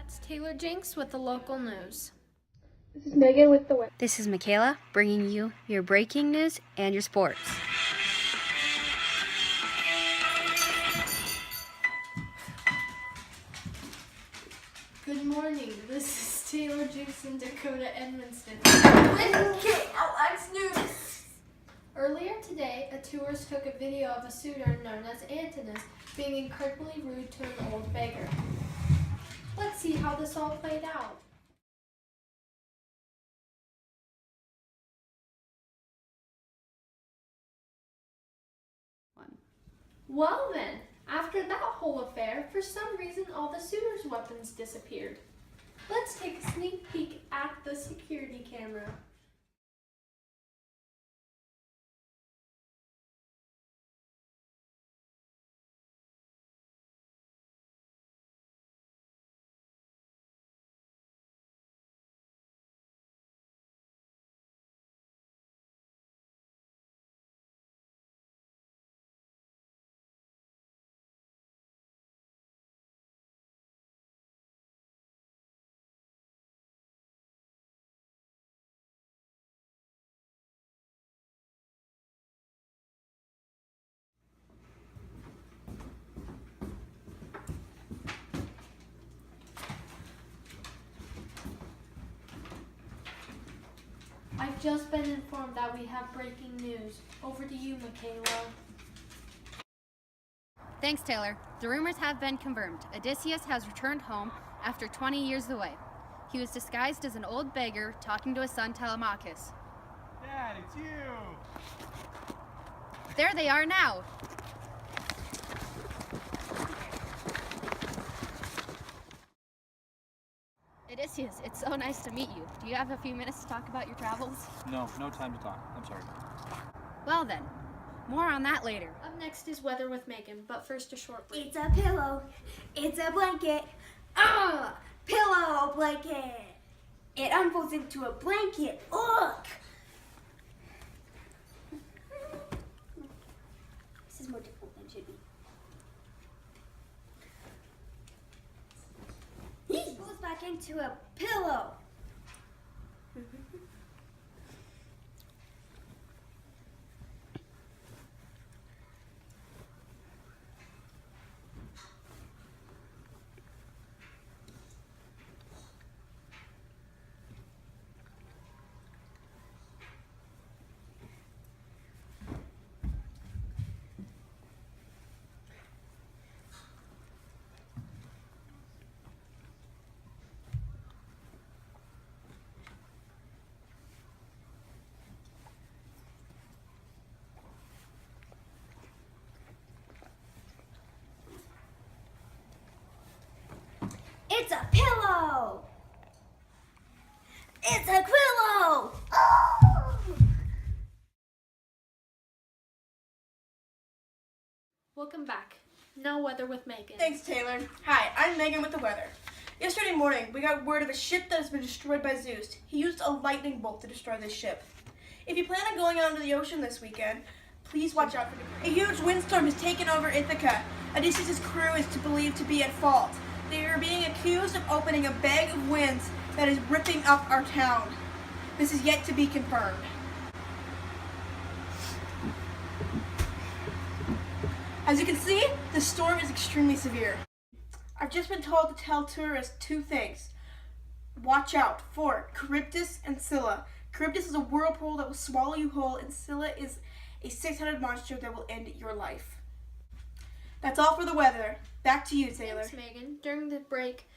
That's Taylor Jinks with the local news. This is Megan with the weather. This is Michaela bringing you your breaking news and your sports. Good morning. This is Taylor Jinks in Dakota Edmonston with KALX News. Earlier today, a tourist took a video of a suitor known as Antinous being incredibly rude to an old beggar. Let's see how this all played out. Well then, after that whole affair, for some reason all the suitor's weapons disappeared. Let's take a sneak peek at the security camera. I've just been informed that we have breaking news. Over to you, Michaela. Thanks, Taylor. The rumors have been confirmed. Odysseus has returned home after 20 years away. He was disguised as an old beggar talking to his son Telemachus. Dad, it's you! There they are now. Odysseus, it's so nice to meet you. Do you have a few minutes to talk about your travels? No time to talk. I'm sorry. Well then, more on that later. Up next is weather with Megan, but first a short break. It's a pillow. It's a blanket. Pillow blanket. It unfolds into a blanket. Look. This is more difficult than it should be. It goes back into a pillow. It's a pillow! It's a quillo! Oh! Welcome back. Now weather with Megan. Thanks, Taylor. Hi, I'm Megan with the weather. Yesterday morning, we got word of a ship that has been destroyed by Zeus. He used a lightning bolt to destroy this ship. If you plan on going out into the ocean this weekend, please watch out for it. A huge windstorm has taken over Ithaca. Odysseus' crew is believed to be at fault. They are being accused of opening a bag of winds that is ripping up our town. This is yet to be confirmed. As you can see, the storm is extremely severe. I've just been told to tell tourists two things. Watch out for Charybdis and Scylla. Charybdis is a whirlpool that will swallow you whole, and Scylla is a six-headed monster that will end your life. That's all for the weather. Back to you, Taylor. Thanks, Megan. During the break,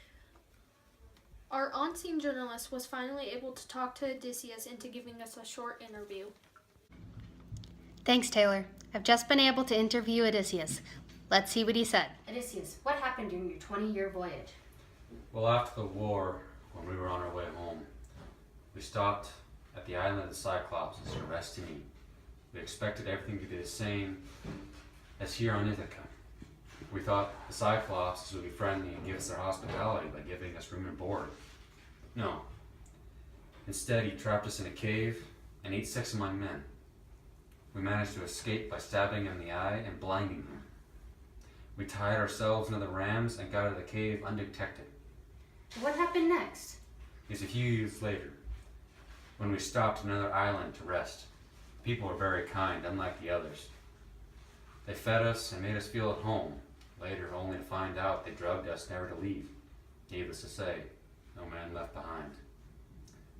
our on-scene journalist was finally able to talk to Odysseus into giving us a short interview. Thanks, Taylor. I've just been able to interview Odysseus. Let's see what he said. Odysseus, what happened during your 20-year voyage? Well, after the war, when we were on our way home, we stopped at the island of the Cyclops to rest and eat. We expected everything to be the same as here on Ithaca. We thought the Cyclops would be friendly and give us their hospitality by giving us room and board. No. Instead, he trapped us in a cave and ate 6 of my men. We managed to escape by stabbing him in the eye and blinding him. We tied ourselves into the rams and got out of the cave undetected. What happened next? Is a few years later, when we stopped at another island to rest. People were very kind, unlike the others. They fed us and made us feel at home, later only to find out they drugged us never to leave. Needless to say, no man left behind.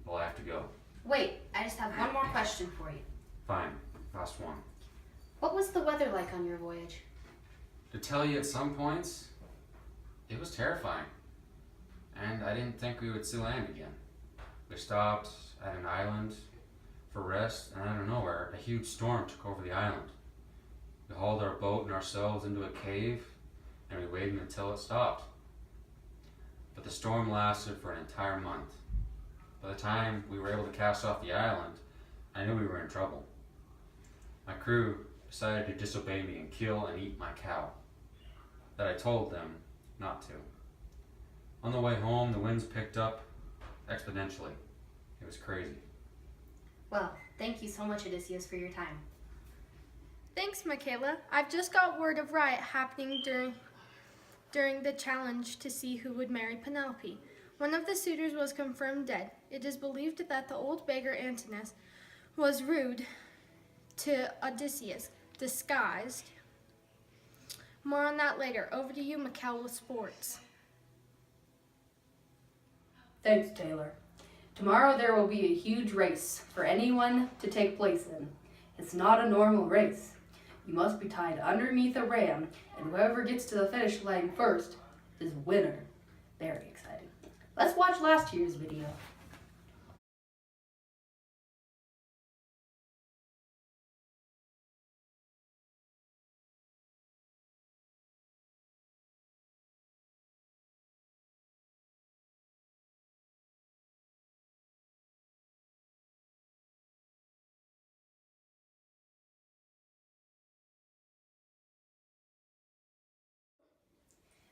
Well, I have to go. Wait, I just have one more question for you. Fine, last one. What was the weather like on your voyage? To tell you at some points, it was terrifying. And I didn't think we would see land again. We stopped at an island for rest, and out of nowhere, a huge storm took over the island. We hauled our boat and ourselves into a cave, and we waited until it stopped. But the storm lasted for an entire month. By the time we were able to cast off the island, I knew we were in trouble. My crew decided to disobey me and kill and eat my cow, that I told them not to. On the way home, the winds picked up exponentially. It was crazy. Well, thank you so much, Odysseus, for your time. Thanks, Michaela. I've just got word of riot happening during the challenge to see who would marry Penelope. One of the suitors was confirmed dead. It is believed that the old beggar Antinous was rude to Odysseus, disguised. More on that later. Over to you, Michaela, with sports. Thanks, Taylor. Tomorrow there will be a huge race for anyone to take place in. It's not a normal race. You must be tied underneath a ram, and whoever gets to the finish line first is winner. Very exciting. Let's watch last year's video.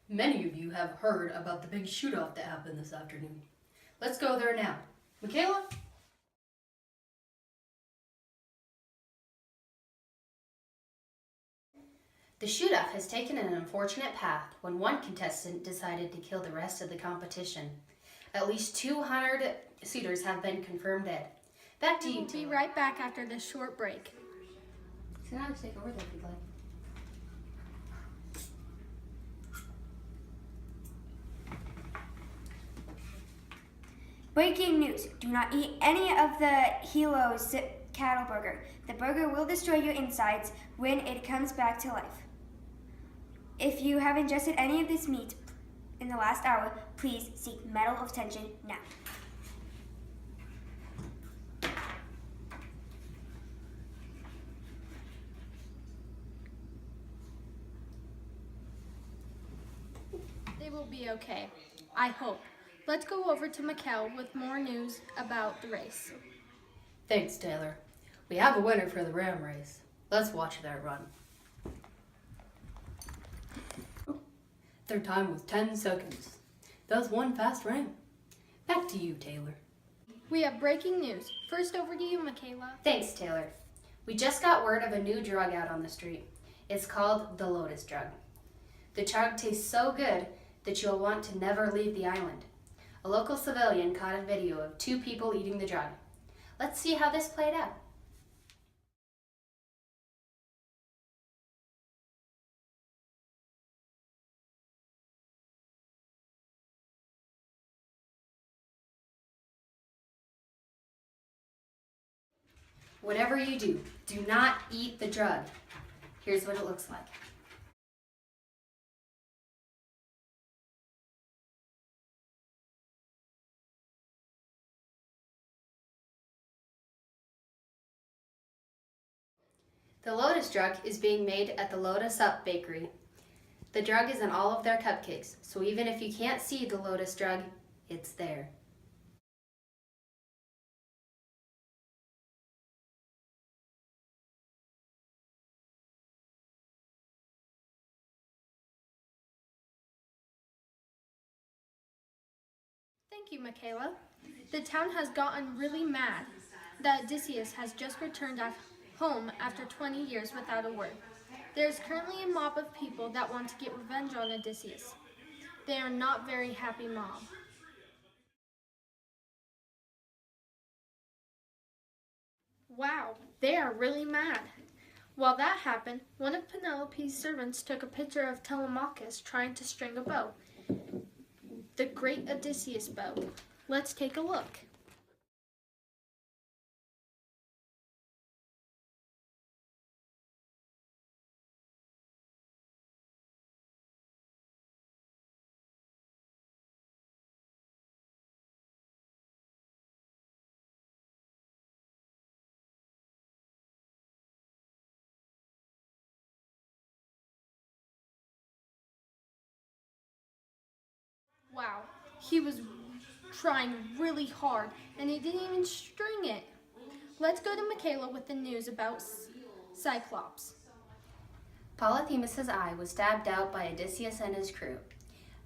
Many of you have heard about the big shootout that happened this afternoon. Let's go there now. Michaela? The shootout has taken an unfortunate path when one contestant decided to kill the rest of the competition. At least 200 suitors have been confirmed dead. Back to you, We'll be Taylor. right back after this short break. So now take over there if you'd like. Breaking news. Do not eat any of the Helo's cattle burger. The burger will destroy your insides when it comes back to life. If you have ingested any of this meat in the last hour, please seek medical attention now. They will be okay. I hope. Let's go over to Mikkel with more news about the race. Thanks, Taylor. We have a winner for the ram race. Let's watch that run. Their time was 10 seconds. That was one fast ram. Back to you, Taylor. We have breaking news. First over to you, Michaela. Thanks, Taylor. We just got word of a new drug out on the street. It's called the Lotus drug. The drug tastes so good that you'll want to never leave the island. A local civilian caught a video of 2 people eating the drug. Let's see how this played out. Whatever you do, do not eat the drug. Here's what it looks like. The Lotus drug is being made at the Lotus Up Bakery. The drug is in all of their cupcakes, so even if you can't see the Lotus drug, it's there. Thank you, Michaela. The town has gotten really mad that Odysseus has just returned home after 20 years without a word. There is currently a mob of people that want to get revenge on Odysseus. They are not very happy mob. Wow, they are really mad. While that happened, one of Penelope's servants took a picture of Telemachus trying to string a bow. The great Odysseus bow. Let's take a look. Wow, he was trying really hard and he didn't even string it. Let's go to Michaela with the news about Cyclops. Polyphemus's eye was stabbed out by Odysseus and his crew.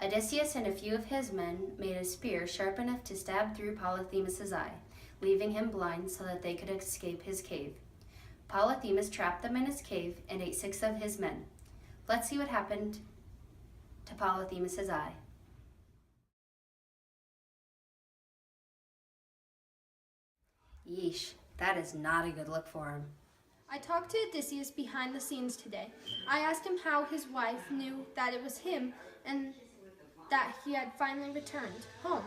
Odysseus and a few of his men made a spear sharp enough to stab through Polyphemus's eye, leaving him blind so that they could escape his cave. Polyphemus trapped them in his cave and ate 6 of his men. Let's see what happened to Polyphemus's eye. Yeesh, that is not a good look for him. I talked to Odysseus behind the scenes today. I asked him how his wife knew that it was him and that he had finally returned home.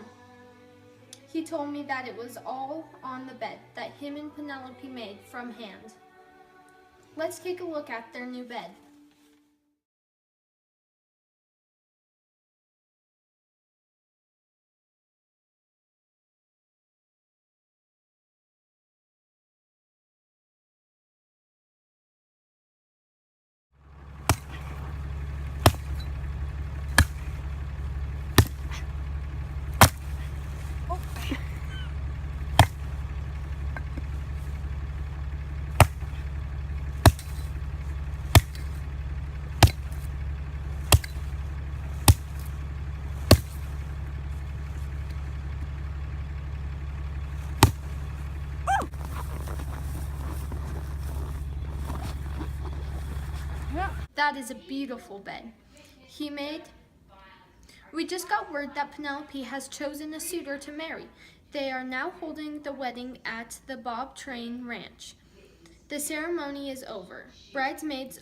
He told me that it was all on the bed that him and Penelope made from hand. Let's take a look at their new bed. That is a beautiful bed he made. We just got word that Penelope has chosen a suitor to marry. They are now holding the wedding at the Bob Train Ranch. The ceremony is over. Bridesmaids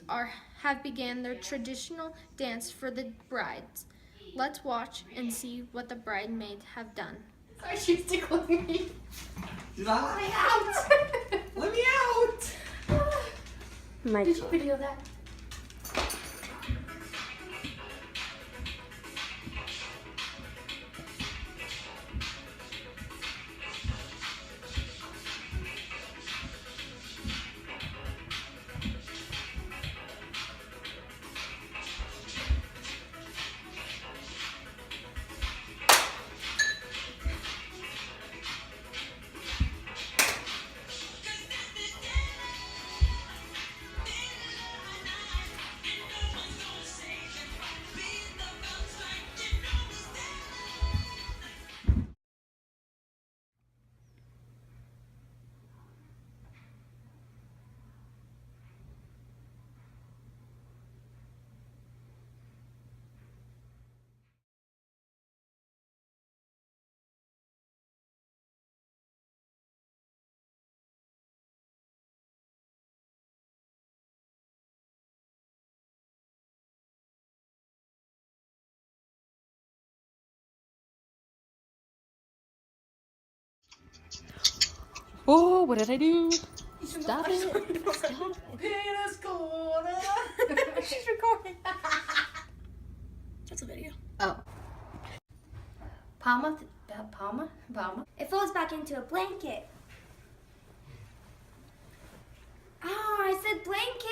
have began their traditional dance for the brides. Let's watch and see what the bridesmaids have done. Sorry, she's tickling me. She's like, let me out! Let me out! Did you video that? Oh, what did I do? Stop it. Stop. Penis corner. She's recording. That's a video. Oh. Palma. It folds back into a blanket. Oh, I said blanket.